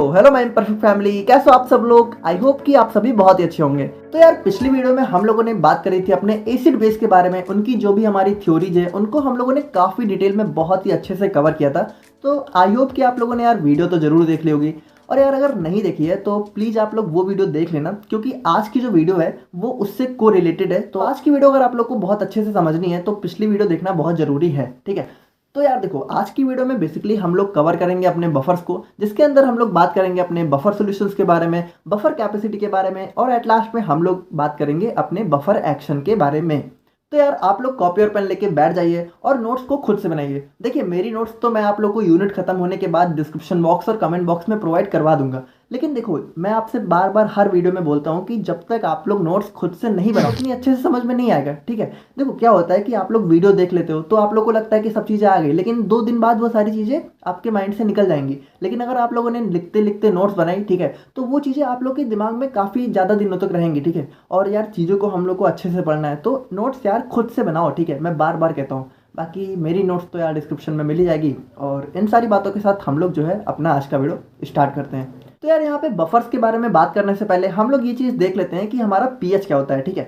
Hello my imperfect family, कैसे हो आप सब लोग। आई होप कि आप सभी बहुत ही अच्छे होंगे। तो यार पिछली वीडियो में हम लोगों ने बात करी थी अपने एसिड बेस के बारे में, उनकी जो भी हमारी थ्योरीज है उनको हम लोगों ने काफ़ी डिटेल में बहुत ही अच्छे से कवर किया था। तो आई होप कि आप लोगों ने यार वीडियो तो ज़रूर देख ली होगी, और यार अगर नहीं देखी है तो प्लीज़ आप लोग वो वीडियो देख लेना, क्योंकि आज की जो वीडियो है वो उससे को रिलेटेड है। तो आज की वीडियो अगर आप लोग को बहुत अच्छे से समझनी है तो पिछली वीडियो देखना बहुत ज़रूरी है, ठीक है। तो यार देखो, आज की वीडियो में बेसिकली हम लोग कवर करेंगे अपने बफर्स को, जिसके अंदर हम लोग बात करेंगे अपने बफर सॉल्यूशंस के बारे में, बफर कैपेसिटी के बारे में, और एट लास्ट में हम लोग बात करेंगे अपने बफर एक्शन के बारे में। तो यार आप लोग कॉपी और पेन लेके बैठ जाइए और नोट्स को खुद से बनाइए। देखिए, मेरी नोट्स तो मैं आप लोग को यूनिट खत्म होने के बाद डिस्क्रिप्शन बॉक्स और कमेंट बॉक्स में प्रोवाइड करवा दूंगा, लेकिन देखो मैं आपसे बार बार हर वीडियो में बोलता हूँ कि जब तक आप लोग नोट्स खुद से नहीं बनाओ उतनी अच्छे से समझ में नहीं आएगा, ठीक है। देखो क्या होता है कि आप लोग वीडियो देख लेते हो तो आप लोग को लगता है कि सब चीज़ें आ गई, लेकिन 2 दिन बाद वो सारी चीज़ें आपके माइंड से निकल जाएंगी। लेकिन अगर आप लोगों ने लिखते लिखते नोट्स बनाई, ठीक है, तो वो चीज़ें आप लोग के दिमाग में काफ़ी ज़्यादा दिनों तक रहेंगी, ठीक है। और यार चीज़ों को हम लोग को अच्छे से पढ़ना है तो नोट्स यार खुद से बनाओ, ठीक है। मैं बार बार कहता हूँ, बाकी मेरी नोट्स तो यार डिस्क्रिप्शन में मिल ही जाएगी। और इन सारी बातों के साथ हम लोग जो है अपना आज का वीडियो स्टार्ट करते हैं। तो यार यहाँ पे बफर्स के बारे में बात करने से पहले हम लोग ये चीज़ देख लेते हैं कि हमारा पीएच क्या होता है, ठीक है।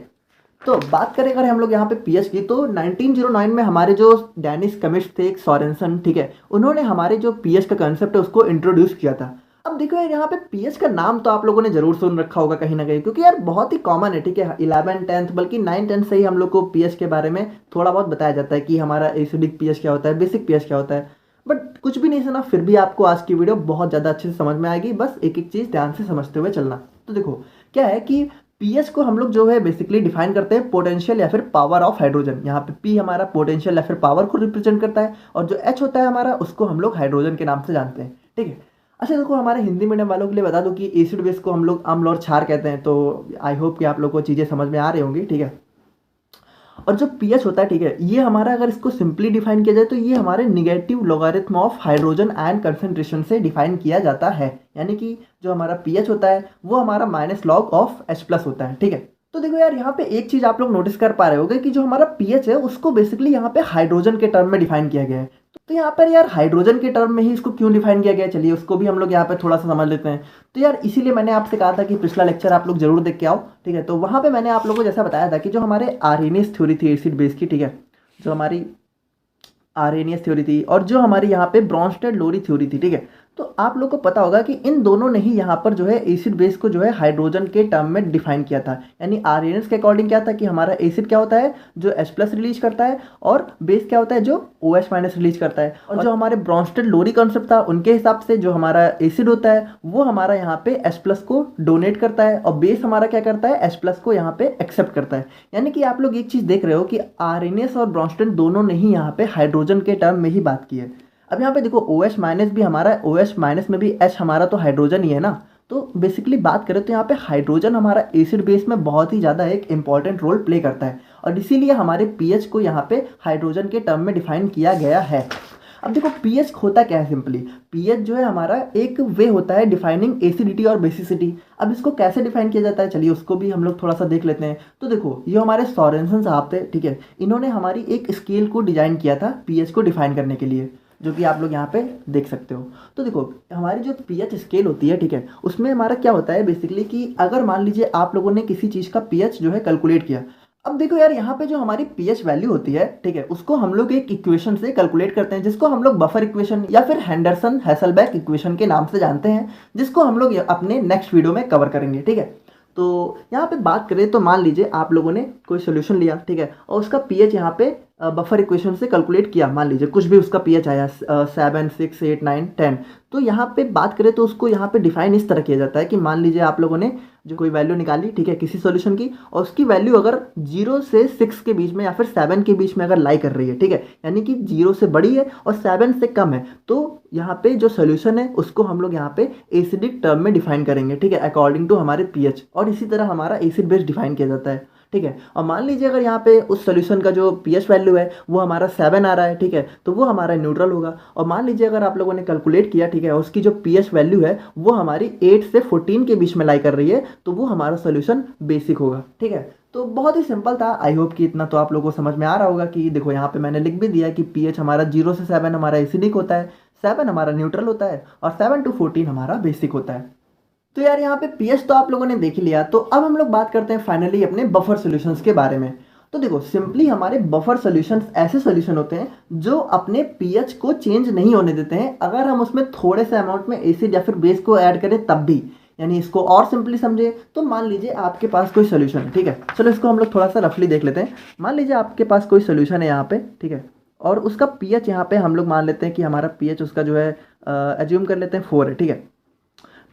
तो बात करें अगर हम लोग यहाँ पे पीएच की, तो 1909 में हमारे जो डैनिश केमिस्ट थे एक सोरेनसन, ठीक है, उन्होंने हमारे जो पीएच का कंसेप्ट है उसको इंट्रोड्यूस किया था। अब देखो यार, यहाँ पे पीएच का नाम तो आप लोगों ने जरूर सुन रखा होगा कहीं ना कहीं, क्योंकि यार बहुत ही कॉमन है, ठीक है। 11 10th बल्कि 9 10 से ही हम लोग को पीएच के बारे में थोड़ा बहुत बताया जाता है कि हमारा एसिडिक पीएच क्या होता है, बेसिक पीएच क्या होता है। बट कुछ भी नहीं सुना, फिर भी आपको आज की वीडियो बहुत ज़्यादा अच्छे से समझ में आएगी। बस एक एक चीज़ ध्यान से समझते हुए चलना। तो देखो क्या है कि पीएच को हम लोग जो है बेसिकली डिफाइन करते हैं पोटेंशियल या फिर पावर ऑफ हाइड्रोजन। यहाँ पे पी हमारा पोटेंशियल या फिर पावर को रिप्रेजेंट करता है, और जो एच होता है हमारा उसको हम लोग हाइड्रोजन के नाम से जानते हैं, ठीक है। अच्छा देखो, हमारे हिंदी मीडियम वालों के लिए बता दूं कि एसिड बेस को हम लोग अम्ल और क्षार कहते हैं। तो आई होप कि आप लोग को चीज़ें समझ में आ रही होंगी, ठीक है। और जो पीएच होता है, ठीक है, ये हमारा अगर इसको सिंपली डिफाइन किया जाए तो ये हमारे negative logarithm of hydrogen ion concentration से डिफाइन किया जाता है। यानी कि जो हमारा पीएच होता है वो हमारा minus log of H plus होता है, ठीक है। तो देखो यार, यहाँ पे एक चीज आप लोग नोटिस कर पा रहे होंगे कि जो हमारा पीएच है उसको बेसिकली यहाँ पे हाइड्रोजन के टर्म में डिफाइन किया गया है। तो यहाँ पर यार हाइड्रोजन के टर्म में ही इसको क्यों डिफाइन किया गया है, चलिए उसको भी हम लोग यहाँ पे थोड़ा सा समझ लेते हैं। तो यार इसीलिए मैंने आपसे कहा था कि पिछला लेक्चर आप लोग जरूर देख के आओ, ठीक है। तो वहाँ पे मैंने आप लोगों को जैसा बताया था कि जो हमारे आर्हेनियस थ्योरी थी एसिड बेस की, ठीक है, जो हमारी आर्हेनियस थ्योरी थी और जो हमारी यहाँ पे ब्रॉन्स्टेड लोरी थ्योरी थी, ठीक है। तो आप लोग को पता होगा कि इन दोनों ने ही यहाँ पर जो है एसिड बेस को जो है हाइड्रोजन के टर्म में डिफाइन किया था। यानी आर्हेनियस के अकॉर्डिंग क्या था कि हमारा एसिड क्या होता है जो H प्लस रिलीज करता है, और बेस क्या होता है जो OH माइनस रिलीज करता है। और जो हमारे ब्रॉन्स्टेड लोरी कॉन्सेप्ट था उनके हिसाब से जो हमारा एसिड होता है वो हमारा यहाँ पे H प्लस को डोनेट करता है, और बेस हमारा क्या करता है H प्लस को यहाँ पे एक्सेप्ट करता है। यानी कि आप लोग एक चीज़ देख रहे हो कि आर्हेनियस और ब्रॉन्स्टेड दोनों ने ही यहाँ पे हाइड्रोजन के टर्म में ही बात की है। अब यहाँ पे देखो OH माइनस भी हमारा, OH माइनस में भी H हमारा तो हाइड्रोजन ही है ना। तो बेसिकली बात करें तो यहाँ पे हाइड्रोजन हमारा एसिड बेस में बहुत ही ज़्यादा एक इंपॉर्टेंट रोल प्ले करता है, और इसीलिए हमारे पीएच को यहाँ पे हाइड्रोजन के टर्म में डिफाइन किया गया है। अब देखो पीएच होता क्या है, सिंपली पीएच जो है हमारा एक वे होता है डिफाइनिंग एसिडिटी और बेसिसिटी। अब इसको कैसे डिफाइन किया जाता है, चलिए उसको भी हम लोग थोड़ा सा देख लेते हैं। तो देखो ये हमारे सोरेनसन साहब थे, ठीक है, इन्होंने हमारी एक स्केल को डिजाइन किया था पीएच को डिफाइन करने के लिए, जो कि आप लोग यहाँ पे देख सकते हो। तो देखो हमारी जो पीएच स्केल होती है, ठीक है, उसमें हमारा क्या होता है बेसिकली कि अगर मान लीजिए आप लोगों ने किसी चीज़ का पीएच जो है कैलकुलेट किया। अब देखो यार, यहाँ पे जो हमारी पीएच वैल्यू होती है, ठीक है, उसको हम लोग एक इक्वेशन से कैलकुलेट करते हैं, जिसको हम लोग बफर इक्वेशन या फिर हेंडरसन हैसलबैक इक्वेशन के नाम से जानते हैं, जिसको हम लोग अपने नेक्स्ट वीडियो में कवर करेंगे, ठीक है। तो यहाँ पे बात करें तो मान लीजिए आप लोगों ने कोई सोल्यूशन लिया, ठीक है, और उसका पीएच यहाँ पे बफर इक्वेशन से कैलकुलेट किया, मान लीजिए कुछ भी उसका पीएच आया 7 6 8 9 10। तो यहाँ पे बात करें तो उसको यहाँ पे डिफाइन इस तरह किया जाता है कि मान लीजिए आप लोगों ने जो कोई वैल्यू निकाली, ठीक है, किसी सॉल्यूशन की, और उसकी वैल्यू अगर 0 से 6 के बीच में या फिर 7 के बीच में अगर लाई कर रही है, ठीक है, यानी कि 0 से बड़ी है और 7 से कम है, तो यहाँ पे जो सोल्यूशन है उसको हम लोग यहाँ पे एसिडिक टर्म में डिफाइन करेंगे, ठीक है, अकॉर्डिंग टू हमारे पीएच। और इसी तरह हमारा एसिड बेस डिफाइन किया जाता है, ठीक है। और मान लीजिए अगर यहाँ पे उस सोल्यूशन का जो पीएच वैल्यू है वो हमारा 7 आ रहा है, ठीक है, तो वो हमारा न्यूट्रल होगा। और मान लीजिए अगर आप लोगों ने कैलकुलेट किया, ठीक है, उसकी जो पीएच वैल्यू है वो हमारी 8 से 14 के बीच में लाई कर रही है, तो वो हमारा सोल्यूशन बेसिक होगा, ठीक है। तो बहुत ही सिंपल था। आई होप कि इतना तो आप लोगों को समझ में आ रहा होगा कि देखो यहाँ पे मैंने लिख भी दिया कि पीएच हमारा 0 से 7 हमारा एसिडिक होता है, 7 हमारा न्यूट्रल होता है और 7 to 14 हमारा बेसिक होता है। तो यार यहाँ पे पीएच तो आप लोगों ने देख लिया, तो अब हम लोग बात करते हैं फाइनली अपने बफर सॉल्यूशंस के बारे में। तो देखो सिंपली हमारे बफर सॉल्यूशंस ऐसे सॉल्यूशन होते हैं जो अपने पीएच को चेंज नहीं होने देते हैं अगर हम उसमें थोड़े से अमाउंट में एसिड या फिर बेस को ऐड करें तब भी। यानी इसको और सिंपली समझे तो मान लीजिए आपके पास कोई सोल्यूशन है, ठीक है, चलो इसको हम लोग थोड़ा सा रफली देख लेते हैं। मान लीजिए आपके पास कोई सोल्यूशन है यहाँ पे, ठीक है, और उसका पीएच यहाँ पे हम लोग मान लेते हैं कि हमारा पीएच उसका जो है एज्यूम कर लेते हैं 4 है, ठीक है।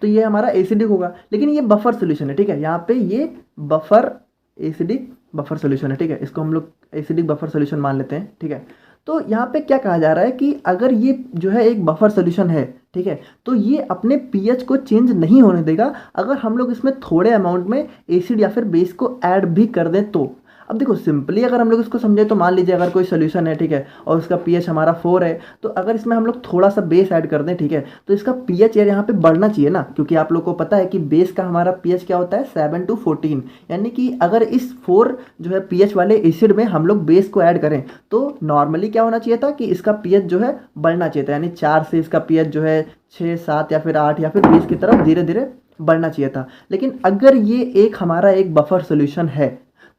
तो ये हमारा एसिडिक होगा, लेकिन ये बफर सोल्यूशन है, ठीक है, यहाँ पे ये बफर एसिडिक बफर सोल्यूशन है, ठीक है, इसको हम लोग एसिडिक बफर सोल्यूशन मान लेते हैं, ठीक है। तो यहाँ पे क्या कहा जा रहा है कि अगर ये जो है एक बफर सोल्यूशन है, ठीक है, तो ये अपने पीएच को चेंज नहीं होने देगा अगर हम लोग इसमें थोड़े अमाउंट में एसिड या फिर बेस को ऐड भी कर दें तो। अब देखो सिंपली अगर हम लोग इसको समझे तो मान लीजिए अगर कोई सोल्यूशन है, ठीक है, और उसका पीएच हमारा 4 है, तो अगर इसमें हम लोग थोड़ा सा बेस ऐड कर दें, ठीक है, तो इसका पीएच यार यहाँ पे बढ़ना चाहिए ना, क्योंकि आप लोग को पता है कि बेस का हमारा पीएच क्या होता है 7 to 14। यानी कि अगर इस 4 जो है पीएच वाले एसिड में हम लोग बेस को ऐड करें तो नॉर्मली क्या होना चाहिए था कि इसका पीएच जो है बढ़ना चाहिए था, यानी 4 से इसका पीएच जो है 6, 7 या फिर 8 या फिर 20 की तरफ धीरे धीरे बढ़ना चाहिए था। लेकिन अगर ये एक हमारा एक बफर सोल्यूशन है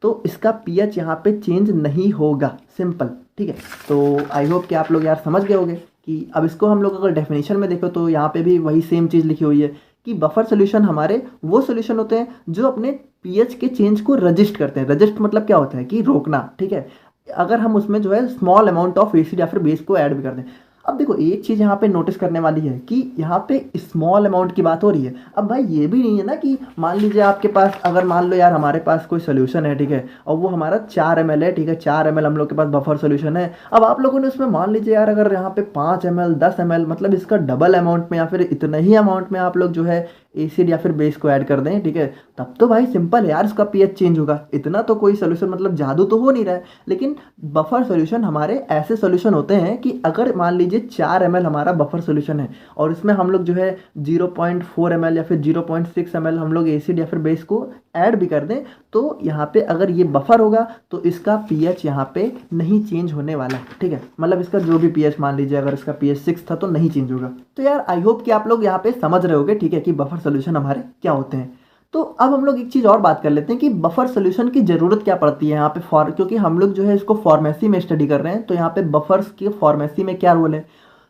तो इसका पीएच यहाँ पे चेंज नहीं होगा, सिंपल, ठीक है। तो आई होप कि आप लोग यार समझ गए होंगे कि अब इसको हम लोग अगर डेफिनेशन में देखो तो यहाँ पे भी वही सेम चीज़ लिखी हुई है कि बफर सोल्यूशन हमारे वो सोल्यूशन होते हैं जो अपने पीएच के चेंज को रजिस्ट करते हैं। रजिस्ट मतलब क्या होता है कि रोकना, ठीक है, अगर हम उसमें जो है स्मॉल अमाउंट ऑफ एसिड या फिर बेस को ऐड भी कर दें। अब देखो एक चीज़ यहाँ पे नोटिस करने वाली है कि यहाँ पे स्मॉल अमाउंट की बात हो रही है। अब भाई ये भी नहीं है ना कि मान लीजिए आपके पास, अगर मान लो यार हमारे पास कोई सोल्यूशन है, ठीक है, और वो हमारा 4 ml है, ठीक है, 4 ml हम लोग के पास बफर सोल्यूशन है। अब आप लोगों ने उसमें मान लीजिए यार अगर यहाँ पे 5 ml 10 ml मतलब इसका डबल अमाउंट में या फिर इतना ही अमाउंट में आप लोग जो है एसिड या फिर बेस को ऐड कर दें, ठीक है, तब तो भाई सिंपल है यार, इसका पीएच चेंज होगा। इतना तो कोई सोल्यूशन मतलब जादू तो हो नहीं रहा है। लेकिन बफर सोल्यूशन हमारे ऐसे सोल्यूशन होते हैं कि अगर मान लीजिए 4 ml हमारा बफर सोल्यूशन है और इसमें हम लोग जो है 0.4 ml या फिर 0.6 ml हम लोग एसिड या फिर बेस को ऐड भी कर दें, तो यहाँ पे अगर ये बफर होगा तो इसका पीएच यहाँ पे नहीं चेंज होने वाला, ठीक है, मतलब इसका जो भी पीएच, मान लीजिए अगर इसका पीएच 6 था तो नहीं चेंज होगा। तो यार आई होप कि आप लोग यहाँ पे समझ रहे होगे, ठीक है, कि बफर सोल्यूशन हमारे क्या होते हैं। तो अब हम लोग एक चीज़ और बात कर लेते हैं कि बफर सोल्यूशन की ज़रूरत क्या पड़ती है यहाँ पे क्योंकि हम लोग जो है इसको फार्मेसी में स्टडी कर रहे हैं, तो यहाँ पे बफर्स की फार्मेसी में क्या रोल है।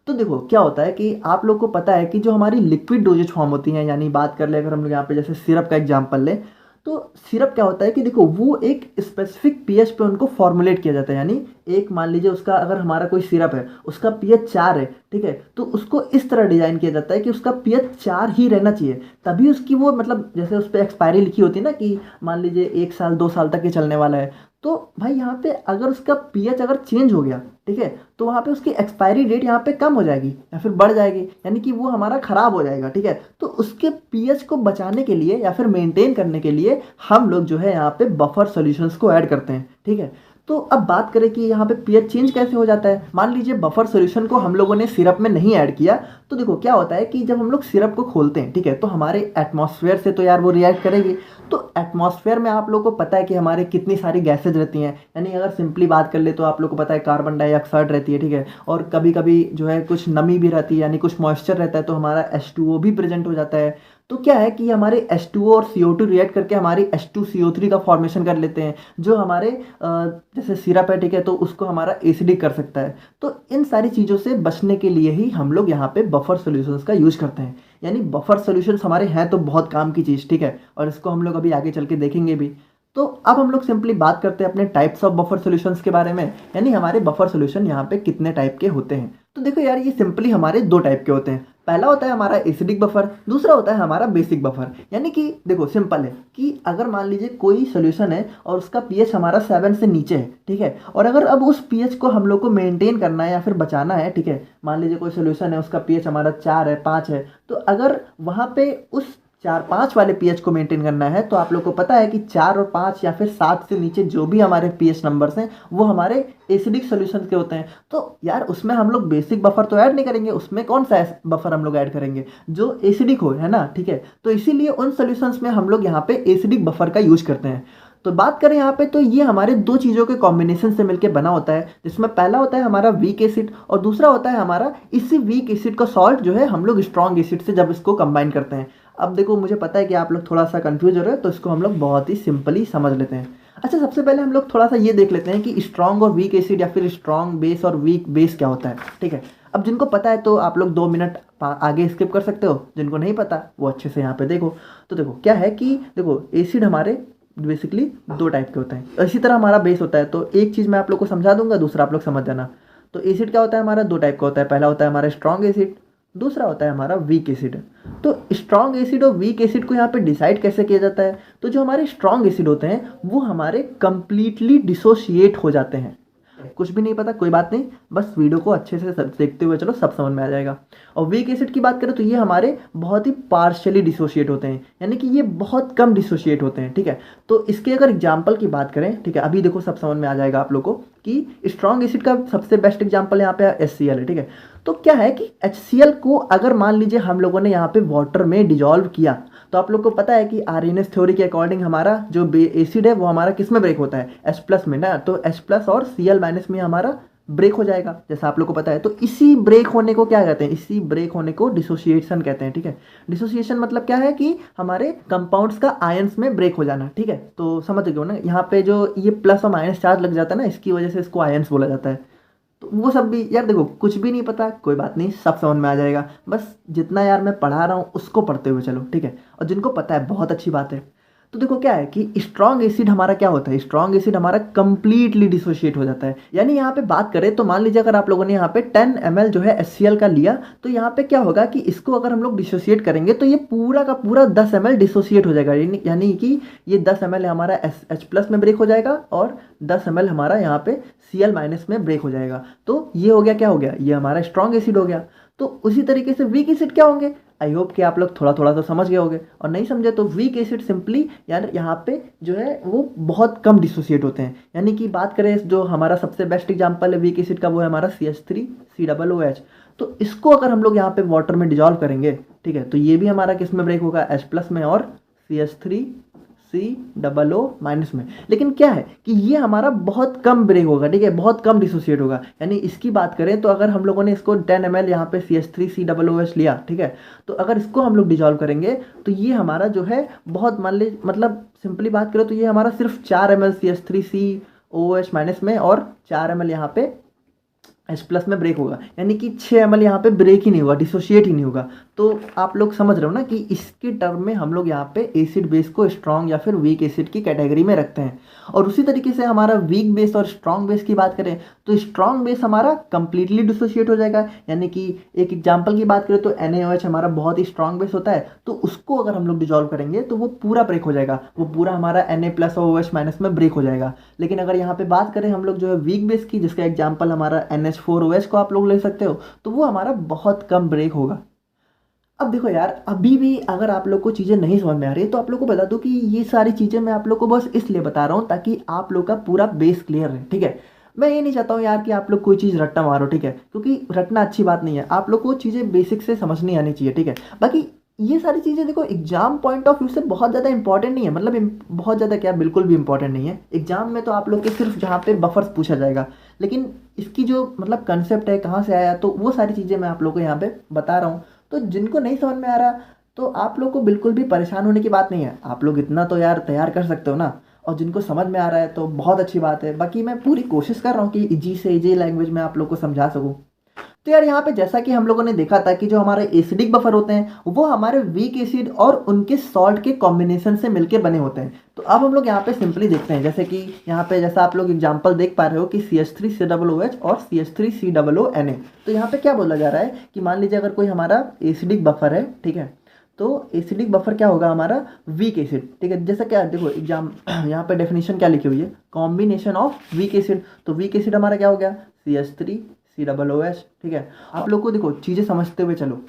तो देखो क्या होता है कि आप लोग को पता है कि जो हमारी लिक्विड डोजेज फॉर्म होती हैं, यानी बात कर ले अगर हम लोग यहाँ पे जैसे सिरप का एग्जांपल लें, तो सिरप क्या होता है कि देखो वो एक स्पेसिफिक पीएच पे उनको फॉर्मुलेट किया जाता है। यानी एक मान लीजिए उसका अगर हमारा कोई सिरप है उसका पीएच 4 है, ठीक है, तो उसको इस तरह डिजाइन किया जाता है कि उसका पीएच 4 ही रहना चाहिए, तभी उसकी वो मतलब जैसे उस पर एक्सपायरी लिखी होती है ना कि मान लीजिए 1 साल 2 साल तक ये चलने वाला है। तो भाई यहाँ पे अगर उसका पीएच अगर चेंज हो गया, ठीक है, तो वहाँ पे उसकी एक्सपायरी डेट यहाँ पे कम हो जाएगी या फिर बढ़ जाएगी, यानी कि वो हमारा खराब हो जाएगा, ठीक है। तो उसके पीएच को बचाने के लिए या फिर मेंटेन करने के लिए हम लोग जो है यहाँ पे बफर सॉल्यूशंस को ऐड करते हैं, ठीक है। तो अब बात करें कि यहाँ पे पीएच चेंज कैसे हो जाता है। मान लीजिए बफर सॉल्यूशन को हम लोगों ने सिरप में नहीं ऐड किया, तो देखो क्या होता है कि जब हम लोग सिरप को खोलते हैं, ठीक है, तो हमारे एटमॉस्फेयर से तो यार वो रिएक्ट करेगी। तो एटमॉस्फेयर में आप लोगों को पता है कि हमारे कितनी सारी गैसेज रहती हैं, यानी अगर सिंपली बात कर ले तो आप लोग को पता है कार्बन डाइऑक्साइड रहती है, ठीक है, और कभी कभी जो है कुछ नमी भी रहती है, यानी कुछ मॉइस्चर रहता है, तो हमारा H2O भी प्रेजेंट हो जाता है। तो क्या है कि हमारे H2O और CO2 रिएक्ट करके हमारी H2CO3 का फॉर्मेशन कर लेते हैं, जो हमारे जैसे सिरप है, ठीक है, तो उसको हमारा एसिडिक कर सकता है। तो इन सारी चीज़ों से बचने के लिए ही हम लोग यहाँ पे बफर सॉल्यूशंस का यूज करते हैं। यानी बफर सॉल्यूशंस हमारे हैं तो बहुत काम की चीज़, ठीक है, और इसको हम लोग अभी आगे चल के देखेंगे भी। तो अब हम लोग सिंपली बात करते हैं अपने टाइप्स ऑफ बफर सॉल्यूशंस के बारे में, यानी हमारे बफर सॉल्यूशन यहाँ पे कितने टाइप के होते हैं। तो देखो यार ये सिंपली हमारे 2 टाइप के होते हैं। पहला होता है हमारा एसिडिक बफर, दूसरा होता है हमारा बेसिक बफर। यानी कि देखो सिंपल है कि अगर मान लीजिए कोई सोल्यूशन है और उसका पीएच हमारा 7 से नीचे है, ठीक है, और अगर अब उस पीएच को हम लोग को मेंटेन करना है या फिर बचाना है, ठीक है, मान लीजिए कोई सोल्यूशन है उसका पीएच हमारा 4 है 5 है, तो अगर वहाँ पे उस 4-5 वाले पीएच को मेंटेन करना है, तो आप लोग को पता है कि 4 और 5 या फिर 7 से नीचे जो भी हमारे पीएच नंबर्स हैं वो हमारे एसिडिक सॉल्यूशन के होते हैं। तो यार उसमें हम लोग बेसिक बफर तो ऐड नहीं करेंगे, उसमें कौन सा बफर हम लोग ऐड करेंगे जो एसिडिक हो, है ना, ठीक है। तो इसीलिए उन सॉल्यूशंस में हम लोग यहाँ पे एसिडिक बफर का यूज करते हैं। तो बात करें यहाँ पे तो ये हमारे दो चीज़ों के कॉम्बिनेशन से मिलकर बना होता है, जिसमें पहला होता है हमारा वीक एसिड और दूसरा होता है हमारा इसी वीक एसिड का सॉल्ट जो है हम लोग स्ट्रॉन्ग एसिड से जब इसको कंबाइन करते हैं। अब देखो मुझे पता है कि आप लोग थोड़ा सा कंफ्यूज हो रहे हो, तो इसको हम लोग बहुत ही सिंपली समझ लेते हैं। अच्छा, सबसे पहले हम लोग थोड़ा सा ये देख लेते हैं कि स्ट्रॉन्ग और वीक एसिड या फिर स्ट्रॉन्ग बेस और वीक बेस क्या होता है। ठीक है, अब जिनको पता है तो आप लोग 2 मिनट आगे स्किप कर सकते हो, जिनको नहीं पता वो अच्छे से यहाँ पे देखो। तो देखो क्या है कि देखो एसिड हमारे बेसिकली 2 टाइप के होते हैं, इसी तरह हमारा बेस होता है। तो एक चीज़ मैं आप लोग को समझा दूंगा, दूसरा आप लोग समझ जाना। तो एसिड क्या होता है हमारा 2 टाइप का होता है, पहला होता है हमारा स्ट्रॉन्ग एसिड, दूसरा होता है हमारा वीक एसिड। तो स्ट्रॉन्ग एसिड और वीक एसिड को यहाँ पे डिसाइड कैसे किया जाता है, तो जो हमारे स्ट्रॉन्ग एसिड होते हैं वो हमारे कंप्लीटली डिसोशिएट हो जाते हैं। कुछ भी नहीं पता कोई बात नहीं, बस वीडियो को अच्छे से देखते हुए चलो, सब समझ में आ जाएगा। और वीक एसिड की बात करें तो ये हमारे बहुत ही पार्शियली डिसोशिएट होते हैं, यानी कि ये बहुत कम डिसोशिएट होते हैं। ठीक है, तो इसके अगर एग्जाम्पल की बात करें, ठीक है, अभी देखो सब समझ में आ जाएगा आप लोग को कि स्ट्रॉन्ग एसिड का सबसे बेस्ट एग्जाम्पल यहाँ पे HCl है। ठीक है, तो क्या है कि HCl को अगर मान लीजिए हम लोगों ने यहाँ पे वाटर में डिजॉल्व किया, तो आप लोग को पता है कि आरएनएस थ्योरी के अकॉर्डिंग हमारा जो एसिड है वो हमारा किस में ब्रेक होता है, H+ में ना। तो H+ और Cl- में हमारा ब्रेक हो जाएगा, जैसा आप लोग को पता है। तो इसी ब्रेक होने को क्या कहते हैं, इसी ब्रेक होने को डिसोसिएशन कहते हैं। ठीक है, डिसोसिएशन मतलब क्या है कि हमारे कंपाउंड्स का आयंस में ब्रेक हो जाना। ठीक है, तो समझ गए हो ना, यहाँ पे जो ये प्लस और माइनस चार्ज लग जाता है ना, इसकी वजह से इसको आयंस बोला जाता है। तो वो सब भी यार देखो, कुछ भी नहीं पता कोई बात नहीं, सब समझ में आ जाएगा। बस जितना यार मैं पढ़ा रहा हूँ उसको पढ़ते हुए चलो। ठीक है, और जिनको पता है बहुत अच्छी बात है। तो देखो क्या है कि स्ट्रॉन्ग एसिड हमारा क्या होता है, स्ट्रॉन्ग एसिड हमारा कंप्लीटली डिसोशिएट हो जाता है। यानी यहाँ पे बात करें तो मान लीजिए अगर आप लोगों ने यहाँ पे 10 ml जो है HCl का लिया, तो यहाँ पे क्या होगा कि इसको अगर हम लोग डिसोशिएट करेंगे तो ये पूरा का पूरा 10 ml डिसोशिएट हो जाएगा। यानी कि ये 10 ml हमारा H+ में ब्रेक हो जाएगा और 10 ml हमारा यहाँ पे Cl- में ब्रेक हो जाएगा। तो ये हो गया, क्या हो गया, ये हमारा स्ट्रॉन्ग एसिड हो गया। तो उसी तरीके से वीक एसिड क्या होंगे, आई होप कि आप लोग थोड़ा थोड़ा तो समझ गए होंगे, और नहीं समझे तो वीक एसिड सिंपली यार यहाँ पे जो है वो बहुत कम डिसोसिएट होते हैं। यानी कि बात करें जो हमारा सबसे बेस्ट एग्जांपल है वीक एसिड का, वो है हमारा CH3COOH। तो इसको अगर हम लोग यहाँ पे वाटर में डिजॉल्व करेंगे, ठीक है, तो ये भी हमारा किस में ब्रेक होगा, H+ में और CH3COO- में। लेकिन क्या है कि ये हमारा बहुत कम ब्रेक होगा, ठीक है, बहुत कम डिसोसिएट होगा। यानी इसकी बात करें तो अगर हम लोगों ने इसको 10 ml यहाँ पे CH3COOH लिया, ठीक है, तो अगर इसको हम लोग डिजॉल्व करेंगे तो ये हमारा जो है बहुत मान ली, मतलब सिंपली बात करें तो ये हमारा सिर्फ 4 ml CH3COOH- में और 4 ml यहाँ पे H+ में ब्रेक होगा। यानी कि 6 ml यहाँ पे ब्रेक ही नहीं होगा, डिसोशिएट ही नहीं होगा। तो आप लोग समझ रहे हो ना कि इसके टर्म में हम लोग यहाँ पे एसिड बेस को स्ट्रॉन्ग या फिर वीक एसिड की कैटेगरी में रखते हैं। और उसी तरीके से हमारा वीक बेस और स्ट्रॉन्ग बेस की बात करें तो स्ट्रॉन्ग बेस हमारा कंप्लीटली डिसोशिएट हो जाएगा। यानी कि एक एग्जाम्पल की बात करें तो NaOH हमारा बहुत ही स्ट्रॉन्ग बेस होता है, तो उसको अगर हम लोग डिजॉल्व करेंगे तो वो पूरा ब्रेक हो जाएगा, वो पूरा हमारा Na+ और OH- में ब्रेक हो जाएगा। लेकिन अगर यहाँ पे बात करें हम लोग जो है वीक बेस की, जिसका एग्जाम्पल हमारा NH4OH को आप लोग ले सकते हो, तो वो हमारा बहुत कम ब्रेक होगा। अब देखो यार, अभी भी अगर आप लोग को चीज़ें नहीं समझ में आ रही है तो आप लोग को बता दूं कि ये सारी चीज़ें मैं आप लोग को बस इसलिए बता रहा हूँ ताकि आप लोग का पूरा बेस क्लियर रहे। ठीक है, मैं ये नहीं चाहता हूँ यार कि आप लोग कोई चीज़ रट्टा मारो, ठीक है, क्योंकि रटना अच्छी बात नहीं है। आप लोग को चीज़ें बेसिक से समझनी आनी चाहिए। ठीक है, बाकी ये सारी चीज़ें देखो एग्जाम पॉइंट ऑफ व्यू से बहुत ज़्यादा इंपॉर्टेंट नहीं है, मतलब बहुत ज़्यादा क्या, बिल्कुल भी इंपॉर्टेंट नहीं है। एग्जाम में तो आप लोग के सिर्फ जहाँ पे बफर्स पूछा जाएगा, लेकिन इसकी जो मतलब कंसेप्ट है कहाँ से आया, तो वो सारी चीज़ें मैं आप लोग को यहाँ पे बता रहा हूँ। तो जिनको नहीं समझ में आ रहा तो आप लोग को बिल्कुल भी परेशान होने की बात नहीं है, आप लोग इतना तो यार तैयार कर सकते हो ना। और जिनको समझ में आ रहा है तो बहुत अच्छी बात है। बाकी मैं पूरी कोशिश कर रहा हूँ कि इजी से इजी लैंग्वेज में आप लोग को समझा सकूँ। तो यार यहाँ पे जैसा कि हम लोगों ने देखा था कि जो हमारे एसिडिक बफर होते हैं वो हमारे वीक एसिड और उनके सॉल्ट के कॉम्बिनेशन से मिलके बने होते हैं। तो अब हम लोग यहाँ पे सिंपली देखते हैं, जैसे कि यहाँ पे जैसा आप लोग एग्जांपल देख पा रहे हो कि CH3COOH और CH3COONA। तो यहाँ पे क्या बोला जा रहा है कि मान लीजिए अगर कोई हमारा एसिडिक बफर है, ठीक है, तो एसिडिक बफर क्या होगा हमारा वीक एसिड। ठीक है, जैसा क्या देखो एग्जाम यहाँ पे डेफिनेशन क्या लिखी हुई है, कॉम्बिनेशन ऑफ वीक एसिड। तो वीक एसिड हमारा क्या हो गया, CH3COOH। ठीक है, आप लोग को देखो चीज़ें समझते हुए चलो,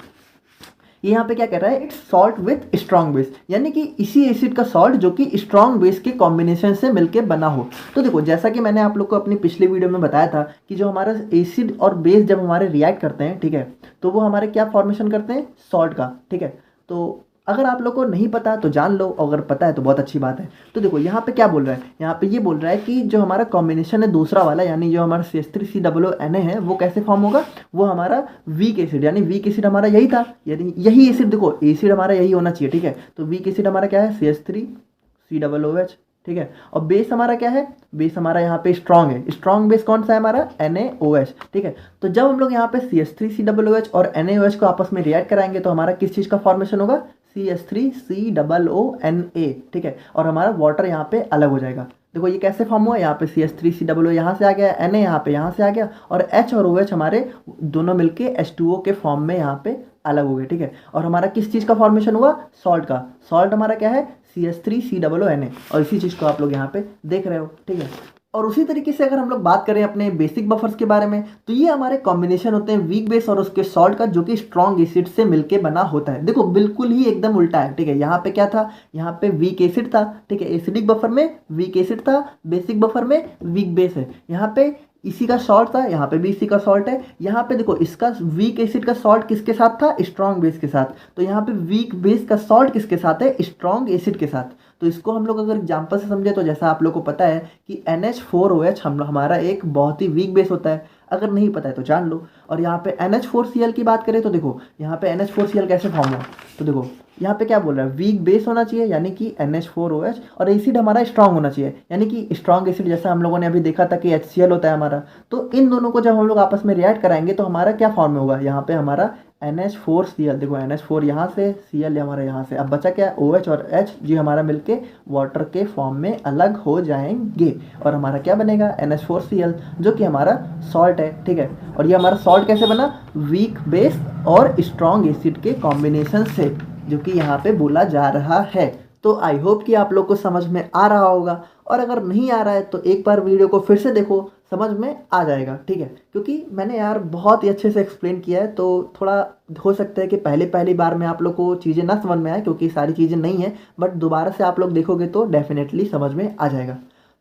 ये यहाँ पे क्या कह रहा है, it's salt with strong base, यानी कि इसी एसिड का सॉल्ट जो कि स्ट्रॉन्ग बेस के कॉम्बिनेशन से मिलके बना हो। तो देखो जैसा कि मैंने आप लोग को अपनी पिछली वीडियो में बताया था कि जो हमारा एसिड और बेस जब हमारे रिएक्ट करते हैं, ठीक है, तो वो हमारे क्या फॉर्मेशन करते हैं, सॉल्ट का। ठीक है, तो अगर आप लोग को नहीं पता तो जान लो, अगर पता है तो बहुत अच्छी बात है। तो देखो यहाँ पे क्या बोल रहा है, यहाँ पे ये बोल रहा है कि जो हमारा कॉम्बिनेशन है दूसरा वाला, यानी जो हमारा CH3COO है, वो कैसे फॉर्म होगा, वो हमारा वीक एसिड, यानी वीक एसिड हमारा यही था, यानी यही एसिड, देखो एसिड हमारा यही होना चाहिए, ठीक है। तो वीक एसिड हमारा क्या है, CH3COOH, ठीक है। और बेस हमारा क्या है, बेस हमारा यहाँ पे स्ट्रॉन्ग है, स्ट्रॉन्ग बेस कौन सा है हमारा, NaOH, ठीक है। तो जब हम लोग यहाँ पे CH3COOH और NaOH को आपस में रिएक्ट कराएंगे तो हमारा किस चीज़ का फॉर्मेशन होगा, CH3COONA, ठीक है। और हमारा वाटर यहाँ पे अलग हो जाएगा। देखो ये कैसे फॉर्म हुआ, यहाँ पे CH3COO यहाँ से आ गया, Na यहाँ से आ गया, और H और OH हमारे दोनों मिलके H2O के फॉर्म में यहाँ पे अलग हो गए, ठीक है। और हमारा किस चीज़ का फॉर्मेशन हुआ, सॉल्ट का। सॉल्ट हमारा क्या है, CH3COONA, और इसी चीज़ को आप लोग यहाँ पे देख रहे हो, ठीक है। और उसी तरीके से अगर हम लोग बात करें अपने बेसिक बफर्स के बारे में, तो ये हमारे कॉम्बिनेशन होते हैं वीक बेस और उसके सॉल्ट का, जो कि स्ट्रॉन्ग एसिड से मिलके बना होता है। देखो बिल्कुल ही एकदम उल्टा है, ठीक है। यहाँ पे क्या था, यहाँ पे वीक एसिड था, ठीक है। एसिडिक बफर में वीक एसिड था, बेसिक बफर में वीक बेस है। यहाँ पे इसी का सॉल्ट था, यहाँ पे भी इसी का सॉल्ट है। यहाँ पे देखो इसका वीक एसिड का सॉल्ट किसके साथ था, स्ट्रॉन्ग बेस के साथ। तो यहाँ पे वीक बेस का सॉल्ट किसके साथ है, स्ट्रॉन्ग एसिड के साथ। तो इसको हम लोग अगर एग्जाम्पल से समझे तो जैसा आप लोग को पता है कि NH4OH हमारा एक बहुत ही वीक बेस होता है, अगर नहीं पता है तो जान लो। और यहाँ पे NH4Cl की बात करें तो देखो यहाँ पे NH4Cl कैसे फॉर्म हुआ, तो देखो यहाँ पे क्या बोल रहा है, वीक बेस होना चाहिए यानी कि NH4OH, और एसिड हमारा स्ट्रॉन्ग होना चाहिए यानी कि स्ट्रॉन्ग एसिड, जैसा हम लोगों ने अभी देखा था कि HCl होता है हमारा। तो इन दोनों को जब हम लोग आपस में रिएक्ट कराएंगे तो हमारा क्या फॉर्म में होगा, यहाँ पे हमारा NH4Cl, देखो NH4 यहाँ से, Cl हमारा यहाँ से, अब बचा क्या, OH और H जी हमारा मिलके वाटर के फॉर्म में अलग हो जाएंगे, और हमारा क्या बनेगा, NH4Cl, जो कि हमारा सॉल्ट है, ठीक है। और ये हमारा सॉल्ट कैसे बना, वीक बेस और स्ट्रॉन्ग एसिड के कॉम्बिनेशन से, जो कि यहाँ पे बोला जा रहा है। तो आई होप कि आप लोग को समझ में आ रहा होगा, और अगर नहीं आ रहा है तो एक बार वीडियो को फिर से देखो, समझ में आ जाएगा, ठीक है। क्योंकि मैंने यार बहुत ही अच्छे से एक्सप्लेन किया है, तो थोड़ा हो सकता है कि पहली बार में आप लोग को चीज़ें ना समझ में आए, क्योंकि सारी चीज़ें नहीं है, बट दोबारा से आप लोग देखोगे तो डेफिनेटली समझ में आ जाएगा।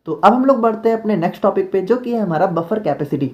तो अब हम लोग बढ़ते हैं अपने नेक्स्ट टॉपिक पे, जो कि है हमारा बफर कैपेसिटी।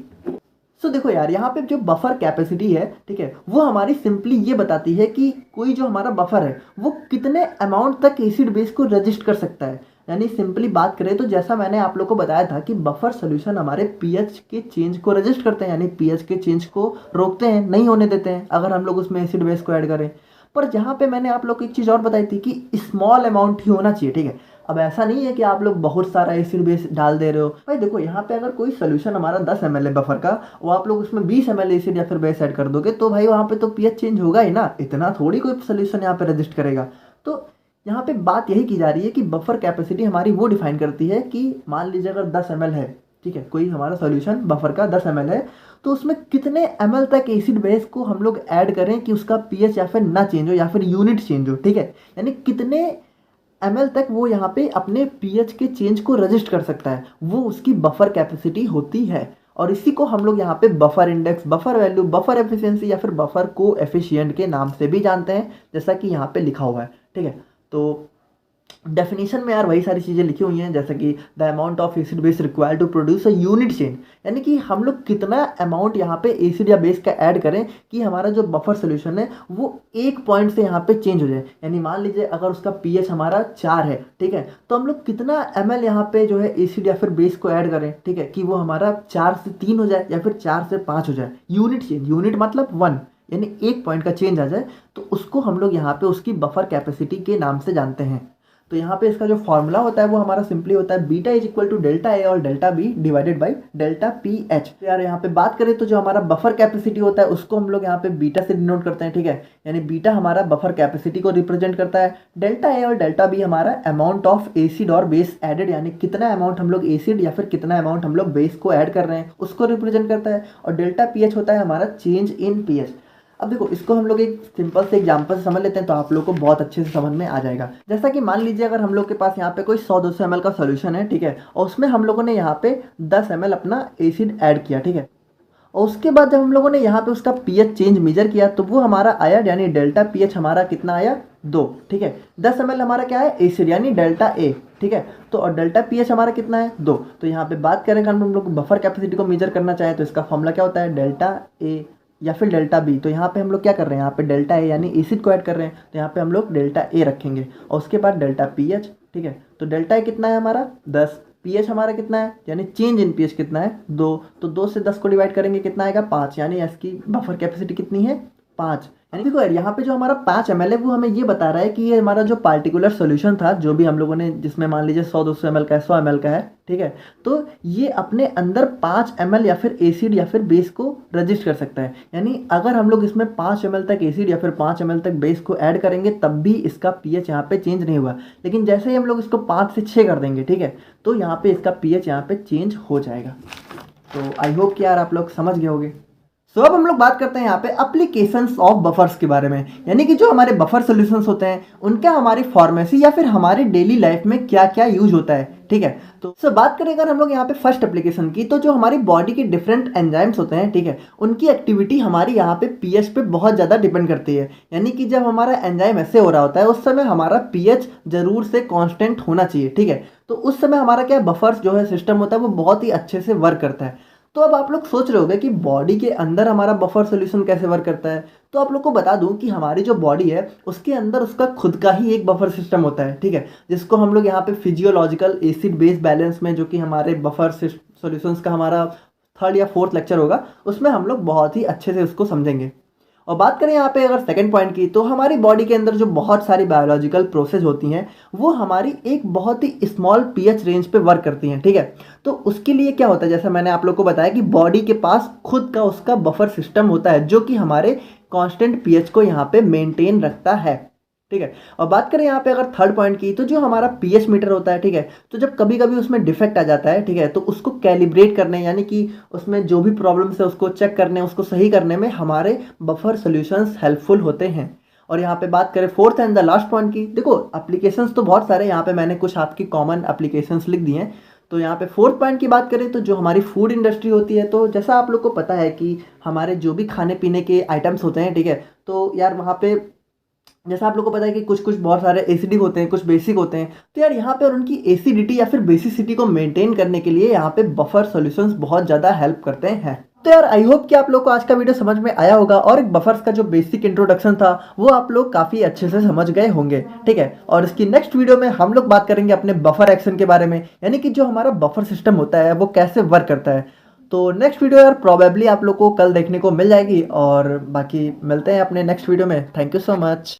सो देखो यार, यहाँ पे जो बफर कैपेसिटी है, ठीक है, वो हमारी सिंपली ये बताती है कि कोई जो हमारा बफर है वो कितने अमाउंट तक एसिड बेस को रजिस्ट कर सकता है। यानी सिंपली बात करें तो जैसा मैंने आप लोग को बताया था कि बफर सोल्यूशन हमारे पीएच के चेंज को रजिस्ट करते हैं, यानी पीएच के चेंज को रोकते हैं, नहीं होने देते हैं अगर हम लोग उसमें एसिड बेस को ऐड करें। पर जहाँ पे मैंने आप लोग को एक चीज़ और बताई थी कि स्मॉल अमाउंट ही होना चाहिए, ठीक है। अब ऐसा नहीं है कि आप लोग बहुत सारा एसिड बेस डाल दे रहे हो भाई। देखो यहाँ पे अगर कोई सोल्यूशन हमारा 10 ml है बफर का, वो आप लोग उसमें 20 ml एसिड या फिर बेस ऐड कर दोगे, तो भाई वहाँ पे तो पीएच चेंज होगा ही ना, इतना थोड़ी कोई सोल्यूशन यहाँ पे रजिस्ट करेगा। तो यहाँ पे बात यही की जा रही है कि बफर कैपेसिटी हमारी वो डिफाइन करती है कि मान लीजिए अगर 10 ml है, ठीक है, कोई हमारा सॉल्यूशन बफर का 10 ml है, तो उसमें कितने ml तक एसिड बेस को हम लोग ऐड करें कि उसका पीएच या फिर ना चेंज हो या फिर यूनिट चेंज हो, ठीक है। यानी कितने ml तक वो यहाँ पे अपने पीएच के चेंज को रजिस्ट कर सकता है, वो उसकी बफर कैपेसिटी होती है। और इसी को हम लोग यहाँ पे buffer index, buffer value, buffer efficiency या फिर बफर कोएफिशिएंट के नाम से भी जानते हैं, जैसा कि यहाँ पे लिखा हुआ है, ठीक है। तो डेफिनेशन में यार वही सारी चीज़ें लिखी हुई हैं, जैसे कि the amount of acid base required to produce a unit chain, यानी कि हम लोग कितना अमाउंट यहाँ पे एसिड या बेस का ऐड करें कि हमारा जो बफर सोल्यूशन है वो एक पॉइंट से यहाँ पे चेंज हो जाए। यानी मान लीजिए अगर उसका पीएच हमारा 4 है, ठीक है, तो हम लोग कितना ml यहाँ पे जो है एसिड या फिर बेस को ऐड करें, ठीक है, कि वो हमारा 4 से 3 हो जाए या फिर 4 से 5 हो जाए। यूनिट चेंज, यूनिट मतलब 1, यानी एक पॉइंट का चेंज आ जाए, तो उसको हम लोग यहाँ पे उसकी बफर कैपेसिटी के नाम से जानते हैं। तो यहाँ पे इसका जो फॉर्मूला होता है वो हमारा सिंपली होता है beta is equal to delta A और delta B divided by delta P H. तो यार यहाँ पे बात करें तो जो हमारा बफर कैपेसिटी होता है उसको हम लोग यहाँ पे बीटा से डिनोट करते हैं, ठीक है। यानी बीटा हमारा बफर कैपेसिटी को रिप्रेजेंट करता है, डेल्टा ए और डेल्टा बी हमारा अमाउंट ऑफ एसिड और बेस एडेड, यानी कितना अमाउंट हम लोग एसिड या फिर कितना अमाउंट हम लोग बेस को ऐड कर रहे हैं उसको रिप्रेजेंट करता है, और डेल्टा पी एच होता है हमारा चेंज इन पी एच। अब देखो इसको हम लोग एक सिंपल से एग्जांपल से समझ लेते हैं तो आप लोग को बहुत अच्छे से समझ में आ जाएगा। जैसा कि मान लीजिए अगर हम लोग के पास यहाँ पे कोई 100-200 ml का सॉल्यूशन है, ठीक है, और उसमें हम लोगों ने यहाँ पे 10 ml अपना एसिड ऐड किया, ठीक है, और उसके बाद जब हम लोगों ने यहाँ पे उसका पीएच चेंज मेजर किया तो वो हमारा आया, यानी डेल्टा पीएच हमारा कितना आया 2, ठीक है। 10 ml हमारा क्या है एसिड, यानी डेल्टा ए, ठीक है। तो और डेल्टा पीएच हमारा कितना है 2। तो यहाँ पे बात करें हम लोग बफर कैपेसिटी को मेजर करना चाहें तो इसका फॉर्मूला क्या होता है, डेल्टा ए या फिर डेल्टा बी। तो यहाँ पे हम लोग क्या कर रहे हैं, यहाँ पे डेल्टा ए यानी एसिड को ऐड कर रहे हैं, तो यहाँ पे हम लोग डेल्टा ए रखेंगे और उसके बाद डेल्टा पी एच। ठीक है, तो डेल्टा ए कितना है हमारा 10, पी एच हमारा कितना है यानी चेंज इन पी एच कितना है 2, तो 2 से 10 को डिवाइड करेंगे कितना आएगा 5, यानी इसकी बफर कैपेसिटी कितनी है 5। यानी देखो यार यहाँ पे जो हमारा 5 ml है वो हमें ये बता रहा है कि ये हमारा जो पार्टिकुलर सॉल्यूशन था जो भी हम लोगों ने, जिसमें मान लीजिए 100-200 ml का है, 100 ml का है, ठीक है, तो ये अपने अंदर 5 ml या फिर एसिड या फिर बेस को रजिस्ट कर सकता है। यानी अगर हम लोग इसमें 5 ml तक एसिड या फिर 5 ml तक बेस को ऐड करेंगे तब भी इसका पीएच यहाँ पे चेंज नहीं हुआ, लेकिन जैसे ही हम लोग इसको 5 से 6 कर देंगे, ठीक है, तो यहाँ पे इसका पीएच यहाँ पे चेंज हो जाएगा। तो आई होप कि यार आप लोग समझ गए होंगे। सो अब हम लोग बात करते हैं यहाँ पे एप्लीकेशंस ऑफ बफर्स के बारे में, यानी कि जो हमारे बफर सॉल्यूशंस होते हैं उनका हमारी फार्मेसी या फिर हमारी डेली लाइफ में क्या क्या यूज होता है। ठीक है, तो बात करें अगर हम लोग यहाँ पे फर्स्ट एप्लीकेशन की, तो जो हमारी बॉडी के डिफरेंट एंजाइम्स होते हैं, ठीक है, उनकी एक्टिविटी हमारी यहाँ पे पीएच पे बहुत ज़्यादा डिपेंड करती है। यानी कि जब हमारा एंजाइम ऐसे हो रहा होता है उस समय हमारा पीएच जरूर से कॉन्स्टेंट होना चाहिए। ठीक है, तो उस समय हमारा क्या बफर्स जो है सिस्टम होता है वो बहुत ही अच्छे से वर्क करता है। तो अब आप लोग सोच रहे होंगे कि बॉडी के अंदर हमारा बफर सॉल्यूशन कैसे वर्क करता है। तो आप लोग को बता दूं कि हमारी जो बॉडी है उसके अंदर उसका खुद का ही एक बफर सिस्टम होता है। ठीक है, जिसको हम लोग यहाँ पे फिजियोलॉजिकल एसिड बेस बैलेंस में, जो कि हमारे बफर सॉल्यूशंस का हमारा 3rd या 4th लेक्चर होगा, उसमें हम लोग बहुत ही अच्छे से उसको समझेंगे। और बात करें यहाँ पे अगर सेकंड पॉइंट की, तो हमारी बॉडी के अंदर जो बहुत सारी बायोलॉजिकल प्रोसेस होती हैं वो हमारी एक बहुत ही स्मॉल पीएच रेंज पे वर्क करती हैं। ठीक है, तो उसके लिए क्या होता है, जैसे मैंने आप लोग को बताया कि बॉडी के पास खुद का उसका बफर सिस्टम होता है जो कि हमारे कांस्टेंट पीएच को यहाँ पे मेंटेन रखता है। ठीक है, और बात करें यहाँ पे अगर थर्ड पॉइंट की, तो जो हमारा पीएच मीटर होता है, ठीक है, तो जब कभी कभी उसमें डिफेक्ट आ जाता है, ठीक है, तो उसको कैलिब्रेट करने, यानी कि उसमें जो भी प्रॉब्लम्स है उसको चेक करने, उसको सही करने में हमारे बफर सॉल्यूशंस हेल्पफुल होते हैं। और यहाँ पे बात करें fourth and the last point की, देखो एप्लीकेशंस तो बहुत सारे, यहाँ पे मैंने कुछ आपकी कॉमन एप्लीकेशंस लिख दिए हैं। तो यहाँ पे फोर्थ पॉइंट की बात करें तो जो हमारी फूड इंडस्ट्री होती है, तो जैसा आप लोग को पता है कि हमारे जो भी खाने पीने के आइटम्स होते हैं, ठीक है, तो यार वहाँ पे जैसा आप लोग को पता है कि कुछ कुछ बहुत सारे एसिडिक होते हैं, कुछ बेसिक होते हैं। तो यार यहाँ पे और उनकी एसिडिटी या फिर बेसिसिटी को मेंटेन करने के लिए यहाँ पे बफर सॉल्यूशंस बहुत ज़्यादा हेल्प करते हैं। तो यार आई होप कि आप लोग को आज का वीडियो समझ में आया होगा और एक बफर्स का जो बेसिक इंट्रोडक्शन था वो आप लोग काफ़ी अच्छे से समझ गए होंगे। ठीक है, और इसकी नेक्स्ट वीडियो में हम लोग बात करेंगे अपने बफर एक्शन के बारे में, यानी कि जो हमारा बफर सिस्टम होता है वो कैसे वर्क करता है। तो नेक्स्ट वीडियो यार प्रोबेबली आप लोग को कल देखने को मिल जाएगी, और बाकी मिलते हैं अपने नेक्स्ट वीडियो में। Thank you so much.